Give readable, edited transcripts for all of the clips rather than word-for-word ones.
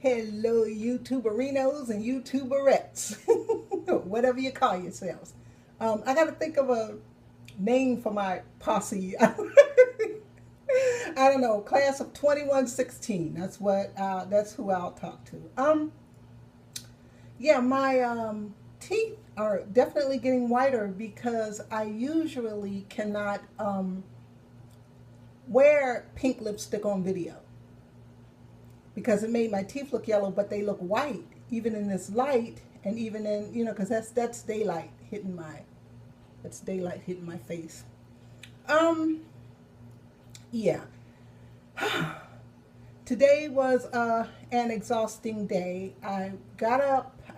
Hello, YouTuberinos and YouTuberettes, whatever you call yourselves. I got to think of a name for my posse. I don't know, class of 2116. That's who I'll talk to. Yeah, my teeth are definitely getting whiter because I usually cannot wear pink lipstick on video because it made my teeth look yellow, but they look white even in this light, and even in because that's daylight hitting my face. Um, yeah. Today was an exhausting day. I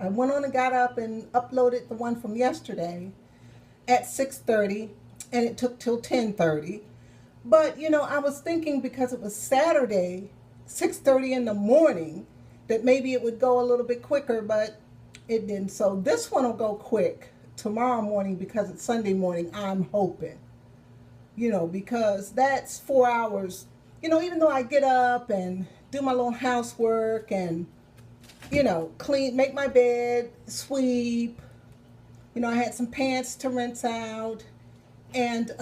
went on and got up and uploaded the one from yesterday at 6:30, and it took till 10:30. But I was thinking because it was Saturday, 6:30 in the morning, that maybe it would go a little bit quicker, but it didn't. So this one will go quick tomorrow morning because it's Sunday morning. I'm hoping, because that's 4 hours. Even though I get up and do my little housework and clean, make my bed, sweep. I had some pants to rinse out, and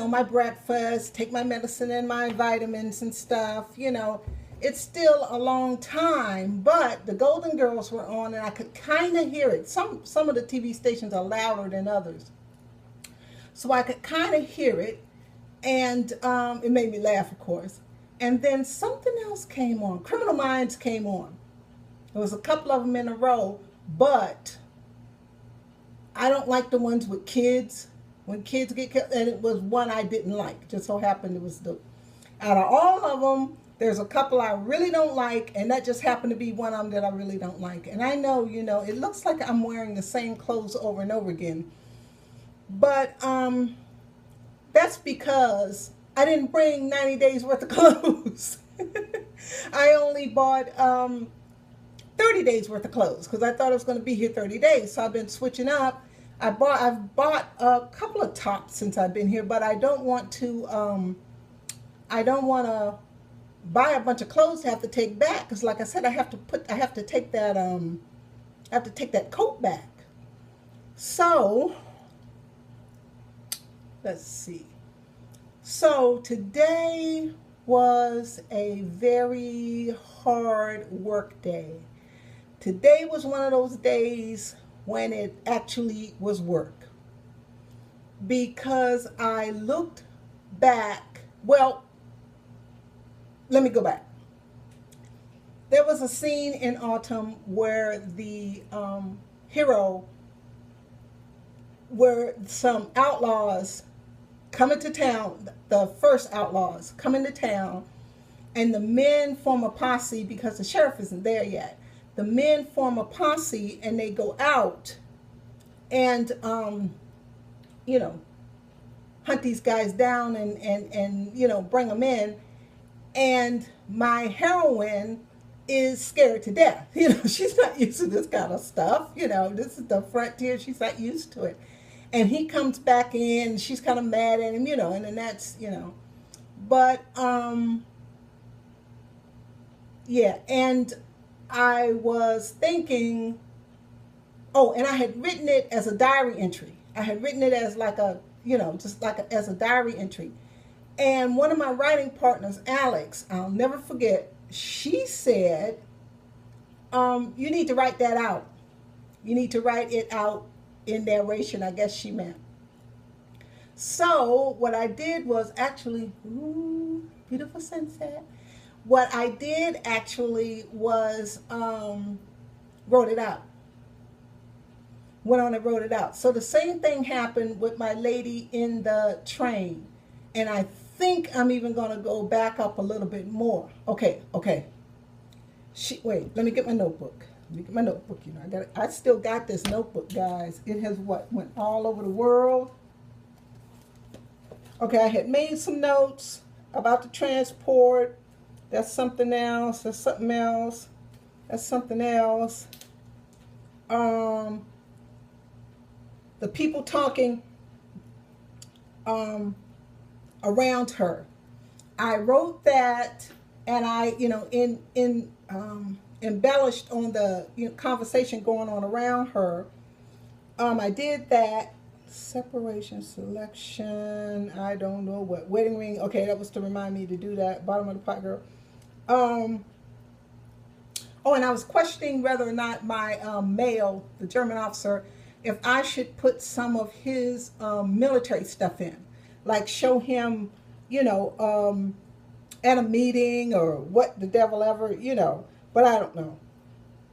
my breakfast, take my medicine and my vitamins and stuff. It's still a long time, but the Golden Girls were on and I could kind of hear it. Some of the TV stations are louder than others. So I could kind of hear it, and it made me laugh, of course. And then something else came on. Criminal Minds came on. There was a couple of them in a row, but I don't like the ones with kids. When kids get killed, and it was one I didn't like. Just so happened it was out of all of them, there's a couple I really don't like, and that just happened to be one of them that I really don't like. And I know, it looks like I'm wearing the same clothes over and over again. But that's because I didn't bring 90 days worth of clothes. I only bought 30 days worth of clothes because I thought I was going to be here 30 days. So I've been switching up. I've bought a couple of tops since I've been here, but I don't want to buy a bunch of clothes to have to take back because, like I said, I have to take that coat back. So let's see. So today was a very hard work day. Today was one of those days when it actually was work, because I looked back. Well, let me go back. There was a scene in Autumn where the hero, where some outlaws come into town, the first outlaws come into town, and the men form a posse because the sheriff isn't there yet. The men form a posse and they go out and hunt these guys down and bring them in. And my heroine is scared to death. She's not used to this kind of stuff. This is the frontier. She's not used to it. And he comes back in, she's kind of mad at him, and then that's, But, yeah, and I was thinking, and I had written it as a diary entry. I had written it as like as a diary entry. And one of my writing partners, Alex, I'll never forget, she said, you need to write that out. You need to write it out in narration, I guess she meant. So what I did was actually, beautiful sunset. What I did actually was wrote it out. Went on and wrote it out. So the same thing happened with my lady in the train. And I think I'm even going to go back up a little bit more. Okay. Wait, let me get my notebook. I still got this notebook, guys. It has went all over the world. Okay, I had made some notes about the transport. That's something else. That's something else. That's something else. The people talking around her. I wrote that, and I, embellished on the conversation going on around her. I did that. Separation, selection, I don't know what. Wedding ring, okay, that was to remind me to do that. Bottom of the pot, girl. Oh, and I was questioning whether or not my male, the German officer, if I should put some of his military stuff in. Like show him, at a meeting or what the devil ever, But I don't know.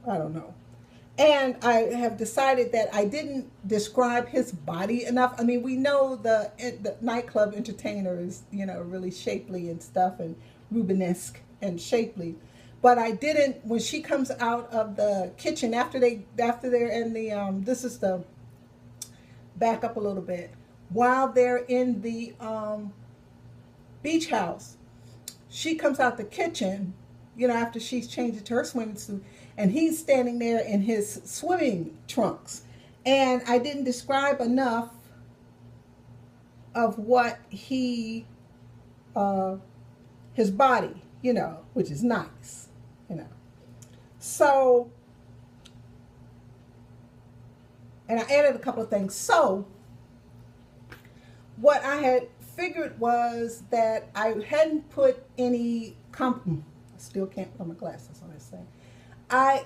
I don't know. And I have decided that I didn't describe his body enough. I mean, we know the nightclub entertainer is, really shapely and stuff, and Rubenesque and shapely. But I didn't, when she comes out of the kitchen after they're in the, this is the, back up a little bit. While they're in the beach house, she comes out the kitchen, after she's changed to her swimming suit, and he's standing there in his swimming trunks. And I didn't describe enough of what his body, which is nice, So, and I added a couple of things. So, what I had figured was that I hadn't put any, I still can't put my glasses on this thing. I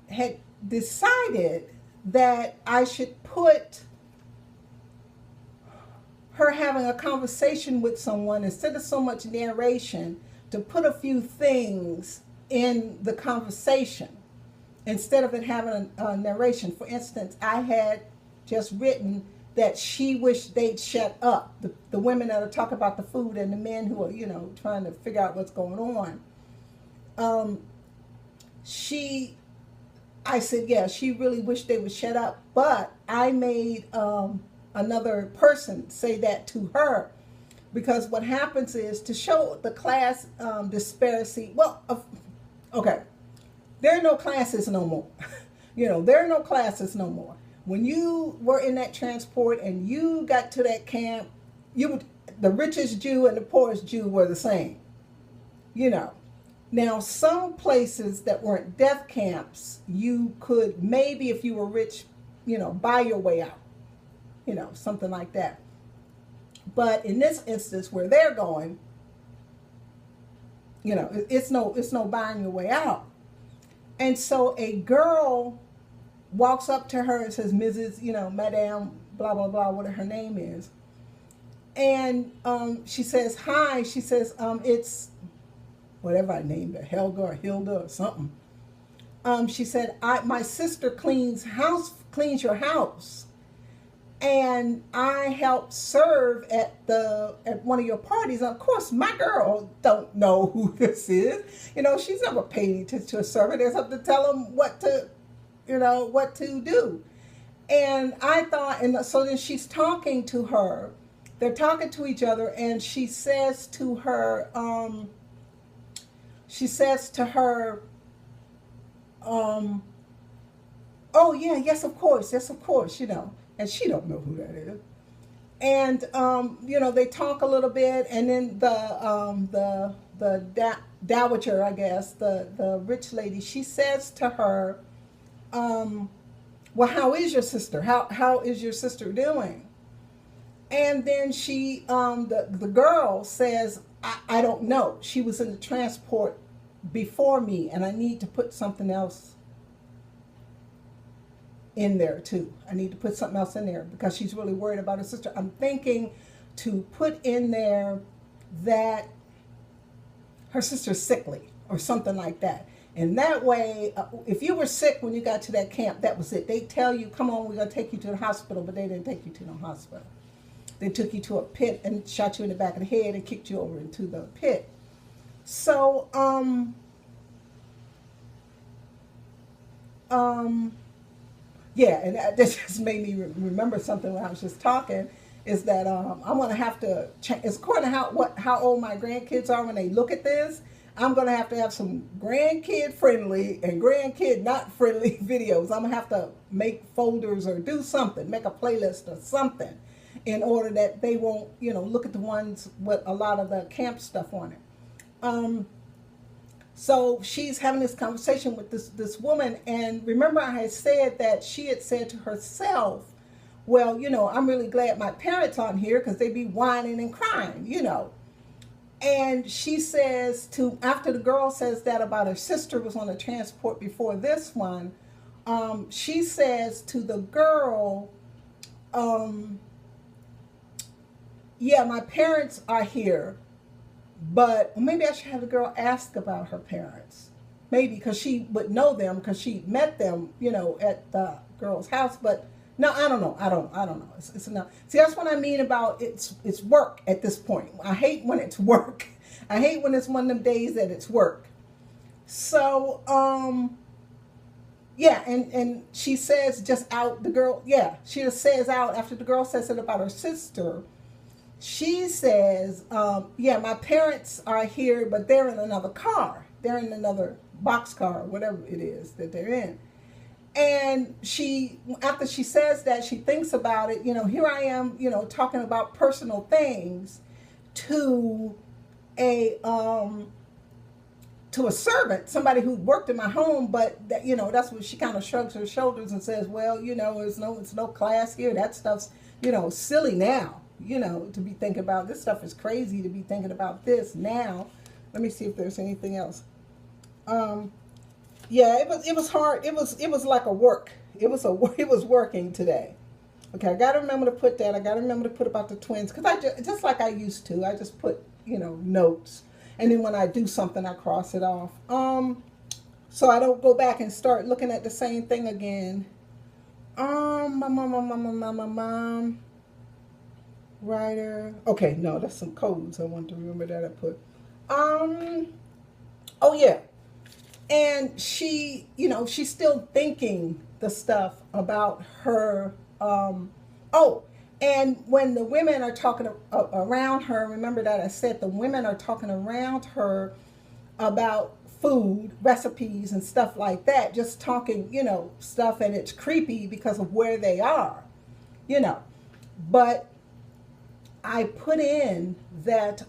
had decided that I should put her having a conversation with someone, instead of so much narration, to put a few things in the conversation instead of it having a narration. For instance, I had just written that she wished they'd shut up. The women that are talking about the food and the men who are, trying to figure out what's going on. I said, yeah, she really wished they would shut up. But I made another person say that to her. Because what happens is, to show the class disparity, okay, there are no classes no more. There are no classes no more. When you were in that transport and you got to that camp, the richest Jew and the poorest Jew were the same. Now, some places that weren't death camps, you could maybe, if you were rich, buy your way out. Something like that. But in this instance where they're going, it's no buying your way out. And so a girl walks up to her and says, Mrs., Madame, blah, blah, blah, what her name is. And she says, hi. She says, it's whatever I named her, Helga or Hilda or something. She said, my sister cleans your house. And I helped serve at one of your parties. And of course, my girl don't know who this is. She's never paid attention to a server. There's something to tell them what to do. And I thought, and so then she's talking to her. They're talking to each other, and she says to her, oh yeah, yes, of course, and she don't know who that is. And they talk a little bit, and then the dowager, I guess, the rich lady, she says to her, well, how is your sister? How is your sister doing? And then she, the girl says, I don't know. She was in the transport before me, and I need to put something else in there too. I need to put something else in there because she's really worried about her sister. I'm thinking to put in there that her sister's sickly or something like that. And that way, if you were sick when you got to that camp, that was it. They tell you, come on, we're going to take you to the hospital, but they didn't take you to no hospital. They took you to a pit and shot you in the back of the head and kicked you over into the pit. So, yeah, and that just made me remember something when I was just talking, is that I'm going to have to change. It's according to how old my grandkids are when they look at this. I'm going to have some grandkid friendly and grandkid not friendly videos. I'm going to have to make folders or do something, make a playlist or something. in order that they won't, look at the ones with a lot of the camp stuff on it. So she's having this conversation with this woman, and remember I had said that she had said to herself, well, I'm really glad my parents aren't here because they'd be whining and crying. And she says after the girl says that about her sister was on the transport before this one, she says to the girl, yeah, my parents are here, but maybe I should have the girl ask about her parents. Maybe because she would know them because she met them, at the girl's house. But no, I don't know. I don't know. It's enough. See, that's what I mean about it's work at this point. I hate when it's work. I hate when it's one of them days that it's work. So, yeah, and she says just out, the girl, yeah, she just says out after the girl says it about her sister. She says, yeah, my parents are here, but they're in another car. They're in another boxcar, whatever it is that they're in. And after she says that, she thinks about it. Here I am, talking about personal things to a servant, somebody who worked in my home, but that, that's what she kind of shrugs her shoulders and says, well, it's no class here. That stuff's, silly now, to be thinking about. This stuff is crazy to be thinking about this now. Let me see if there's anything else. Yeah, it was hard. It was like a work. It was working today. Okay, I got to remember to put that. I got to remember to put about the twins because I just like I used to. I just put notes, and then when I do something, I cross it off. So I don't go back and start looking at the same thing again. Mom, writer. Okay, no, that's some codes. I want to remember that I put. Oh yeah. And she, she's still thinking the stuff about her. And when the women are talking around her, remember that I said the women are talking around her about food, recipes, and stuff like that. Just talking, stuff, and it's creepy because of where they are, But I put in that.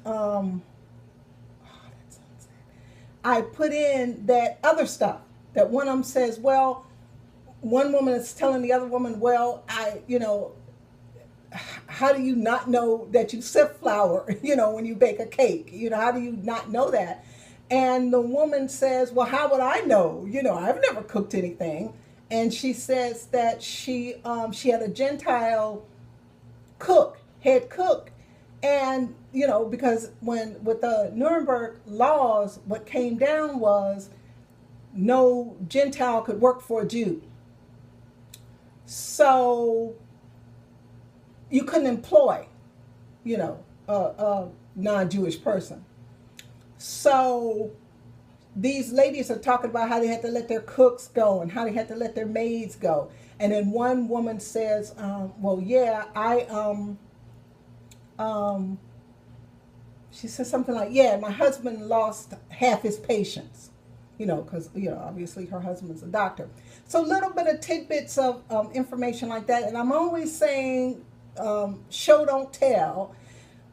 I put in that other stuff that one of them says, well, one woman is telling the other woman, well, how do you not know that you sift flour, when you bake a cake? How do you not know that? And the woman says, well, how would I know? I've never cooked anything. And she says that she had a Gentile head cook. And, because with the Nuremberg laws, what came down was no Gentile could work for a Jew. So you couldn't employ, a non-Jewish person. So these ladies are talking about how they had to let their cooks go and how they had to let their maids go. And then one woman says, well, yeah, she said something like, yeah, my husband lost half his patients, because, obviously her husband's a doctor. So a little bit of tidbits of information like that. And I'm always saying, show, don't tell.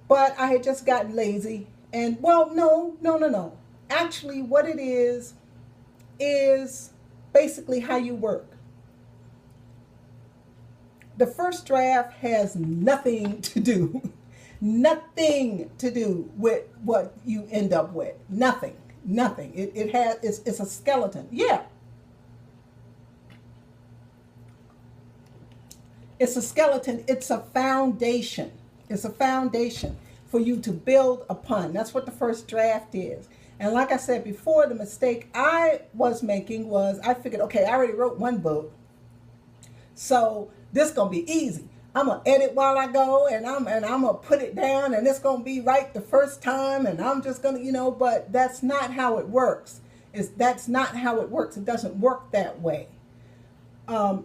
But I had just gotten lazy. And, well, no. Actually, what it is basically how you work. The first draft has nothing to do with what you end up with. Nothing. It's a skeleton. Yeah. It's a skeleton. It's a foundation. It's a foundation for you to build upon. That's what the first draft is. And like I said before, the mistake I was making was I figured, okay, I already wrote one book, so this gonna be easy. I'm gonna edit while I go, and I'm gonna put it down, and it's gonna be right the first time, and I'm just gonna, but that's not how it works. That's not how it works. It doesn't work that way.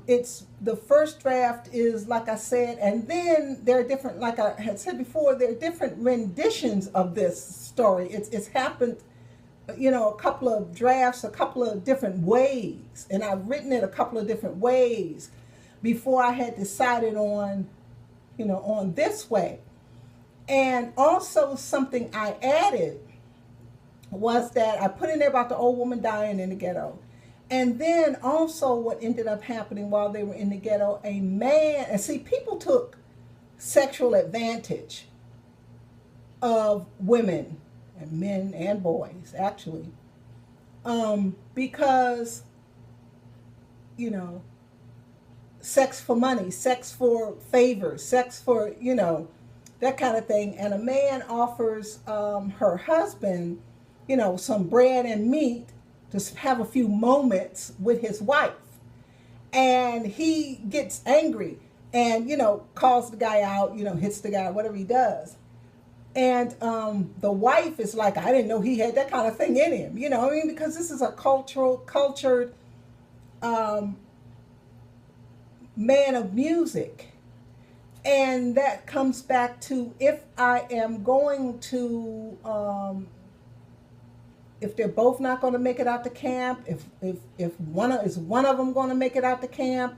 It's the first draft is like I said, and then there are different, like I had said before, there are different renditions of this story. It's happened, a couple of drafts, a couple of different ways, and I've written it a couple of different ways before I had decided on on this way. And also something I added was that I put in there about the old woman dying in the ghetto. And then also what ended up happening while they were in the ghetto, a man, and see, people took sexual advantage of women and men and boys, actually, because, sex for money, sex for favors, sex for, that kind of thing. And a man offers her husband, some bread and meat to have a few moments with his wife. And he gets angry and, calls the guy out, hits the guy, whatever he does. And the wife is like, I didn't know he had that kind of thing in him, because this is a cultured man of music. And that comes back to, if I am going to, if they're both not going to make it out to camp, if one of them going to make it out to camp,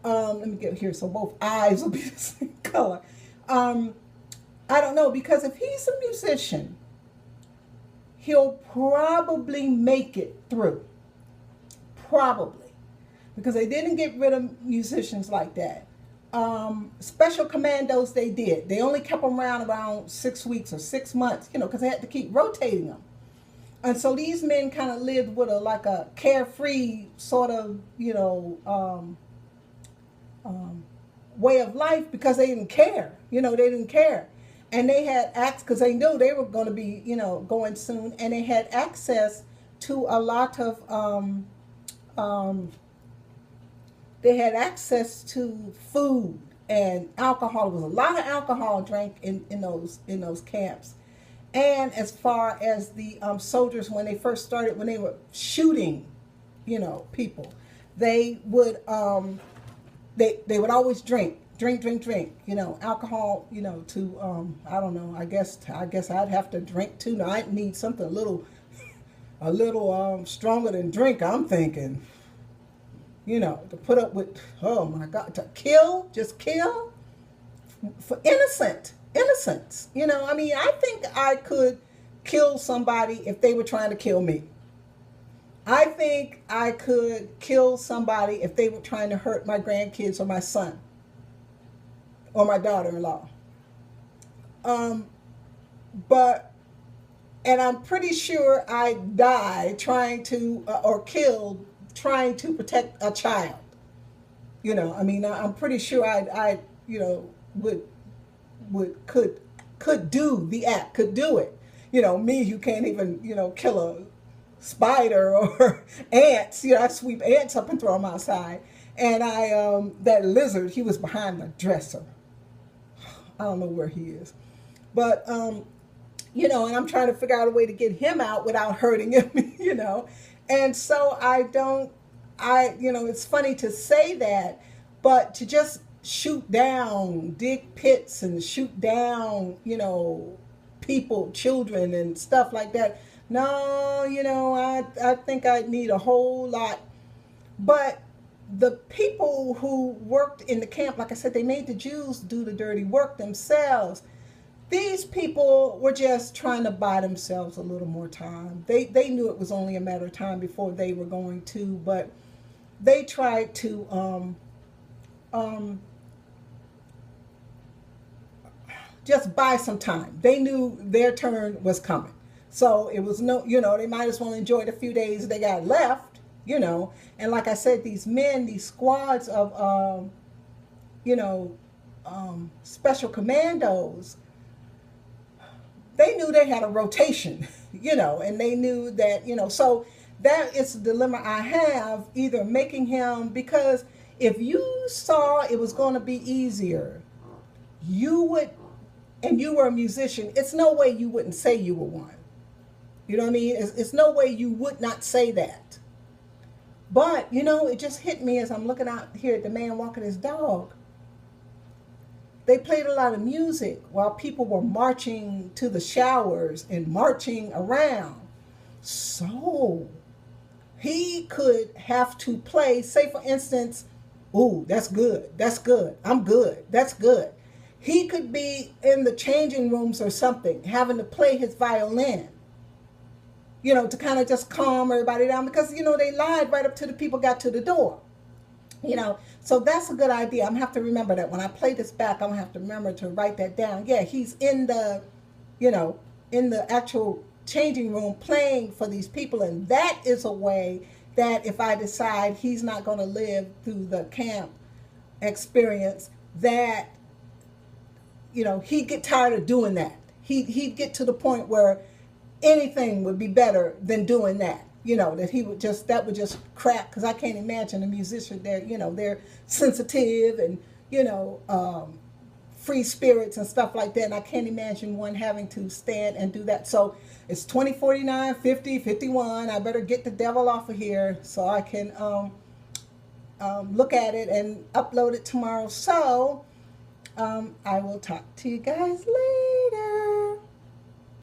let me get here so both eyes will be the same color. I don't know, because if he's a musician, he'll probably make it through. Probably. Because they didn't get rid of musicians like that. Special commandos, they did. They only kept them around 6 weeks or 6 months, because they had to keep rotating them. And so these men kind of lived with a carefree sort of, way of life, because they didn't care. They didn't care. And they had access, because they knew they were going to be, going soon. And they had access to a lot of, they had access to food and alcohol. There was a lot of alcohol drank in those camps. And as far as the soldiers, when they first started, when they were shooting, people, they would they would always drink, alcohol, to I don't know. I guess I'd have to drink too. Now I'd need something a little stronger than drink. I'm thinking, to put up with. Oh my God, just kill for innocence. I think I could kill somebody if they were trying to kill me. I think I could kill somebody if they were trying to hurt my grandkids or my son or my daughter-in-law. And I'm pretty sure I'd die trying to, or killed trying to protect a child. I'm pretty sure I could do the act, could do it. Me who can't even, kill a spider or ants. I sweep ants up and throw them outside. And that lizard, he was behind the dresser. I don't know where he is. But, and I'm trying to figure out a way to get him out without hurting him, And so it's funny to say that, but to just shoot down, dig pits and shoot down, people, children and stuff like that. No, I think I'd need a whole lot. But the people who worked in the camp, like I said, they made the Jews do the dirty work themselves. These people were just trying to buy themselves a little more time. They knew it was only a matter of time before they were going to, but they tried to just buy some time. They knew their turn was coming. So it was they might as well enjoy the few days they got left, And like I said, these men, these squads of, special commandos, they knew they had a rotation, and they knew that, so that is the dilemma I have, either making him, because if you saw it was going to be easier, you would, and you were a musician, it's no way you wouldn't say you were one. You know what I mean? It's no way you would not say that. But, it just hit me as I'm looking out here at the man walking his dog. They played a lot of music while people were marching to the showers and marching around. So he could have to play, say for instance, ooh, that's good, I'm good, that's good. He could be in the changing rooms or something, having to play his violin, you know, to kind of just calm everybody down, because, you know, they lied right up to the people got to the door, you know. So that's a good idea. I'm going to have to remember that. When I play this back, I'm going to have to remember to write that down. Yeah, he's in the, you know, in the actual changing room playing for these people. And that is a way that if I decide he's not going to live through the camp experience, that, you know, he'd get tired of doing that. He'd get to the point where anything would be better than doing that. You know, that he would just, that would just crack, because I can't imagine a musician, they're, you know, they're sensitive and, you know, free spirits and stuff like that. And I can't imagine one having to stand and do that. So it's 20, 49, 50, 51. I better get the devil off of here so I can look at it and upload it tomorrow. So I will talk to you guys later.